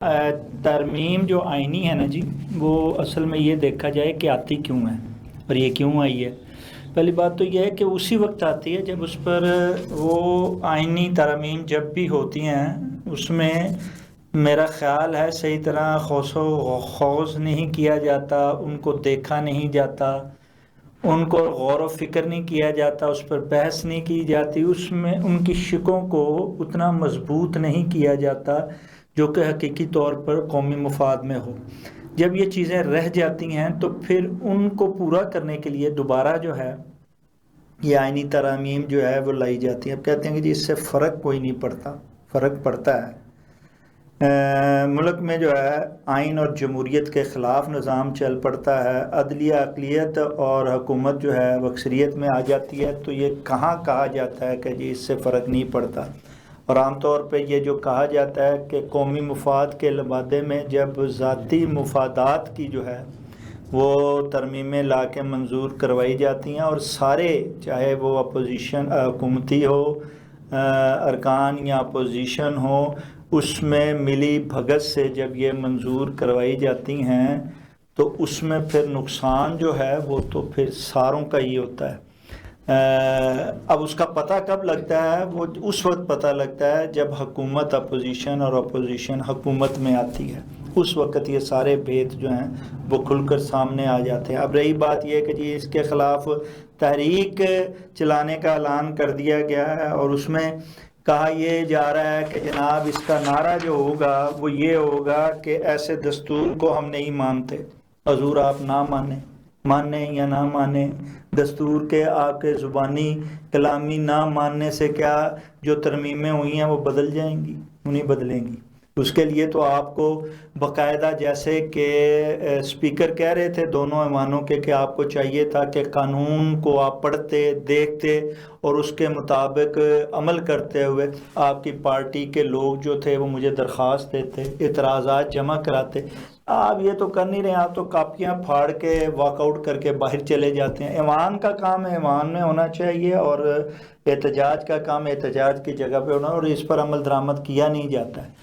ترمیم جو آئینی ہے نا جی، وہ اصل میں یہ دیکھا جائے کہ آتی کیوں ہے اور یہ کیوں آئی ہے۔ پہلی بات تو یہ ہے کہ اسی وقت آتی ہے جب اس پر وہ آئینی ترمیم جب بھی ہوتی ہیں، اس میں میرا خیال ہے صحیح طرح خوض و خوض نہیں کیا جاتا، ان کو دیکھا نہیں جاتا، ان کو غور و فکر نہیں کیا جاتا، اس پر بحث نہیں کی جاتی، اس میں ان کی شقوں کو اتنا مضبوط نہیں کیا جاتا جو کہ حقیقی طور پر قومی مفاد میں ہو۔ جب یہ چیزیں رہ جاتی ہیں تو پھر ان کو پورا کرنے کے لیے دوبارہ جو ہے یہ آئینی ترامیم جو ہے وہ لائی جاتی ہیں۔ اب کہتے ہیں کہ جی اس سے فرق کوئی نہیں پڑتا، فرق پڑتا ہے۔ ملک میں جو ہے آئین اور جمہوریت کے خلاف نظام چل پڑتا ہے، عدلیہ اقلیت اور حکومت جو ہے وہ اکثریت میں آ جاتی ہے، تو یہ کہاں کہا جاتا ہے کہ جی اس سے فرق نہیں پڑتا۔ اور عام طور پہ یہ جو کہا جاتا ہے کہ قومی مفاد کے لبادے میں جب ذاتی مفادات کی جو ہے وہ ترمیمیں لا کے منظور کروائی جاتی ہیں، اور سارے چاہے وہ اپوزیشن حکومتی ہو ارکان یا اپوزیشن ہو، اس میں ملی بھگت سے جب یہ منظور کروائی جاتی ہیں تو اس میں پھر نقصان جو ہے وہ تو پھر ساروں کا ہی ہوتا ہے۔ اب اس کا پتہ کب لگتا ہے؟ وہ اس وقت پتہ لگتا ہے جب حکومت اپوزیشن اور اپوزیشن حکومت میں آتی ہے، اس وقت یہ سارے بھید جو ہیں وہ کھل کر سامنے آ جاتے ہیں۔ اب رہی بات یہ کہ جی اس کے خلاف تحریک چلانے کا اعلان کر دیا گیا ہے، اور اس میں کہا یہ جا رہا ہے کہ جناب اس کا نعرہ جو ہوگا وہ یہ ہوگا کہ ایسے دستور کو ہم نہیں مانتے۔ حضور آپ نہ مانیں یا نہ مانیں، دستور کے آپ کے زبانی کلامی نہ ماننے سے کیا جو ترمیمیں ہوئی ہیں وہ بدل جائیں گی؟ انہیں بدلیں گی۔ اس کے لیے تو آپ کو باقاعدہ، جیسے کہ اسپیکر کہہ رہے تھے دونوں ایوانوں کے، کہ آپ کو چاہیے تھا کہ قانون کو آپ پڑھتے دیکھتے اور اس کے مطابق عمل کرتے ہوئے آپ کی پارٹی کے لوگ جو تھے وہ مجھے درخواست دیتے، اعتراضات جمع کراتے۔ آپ یہ تو کر نہیں رہے، آپ تو کاپیاں پھاڑ کے واک آؤٹ کر کے باہر چلے جاتے ہیں۔ ایوان کا کام ایوان میں ہونا چاہیے، اور احتجاج کا کام احتجاج کی جگہ پہ ہونا، اور اس پر عمل درآمد کیا نہیں جاتا ہے۔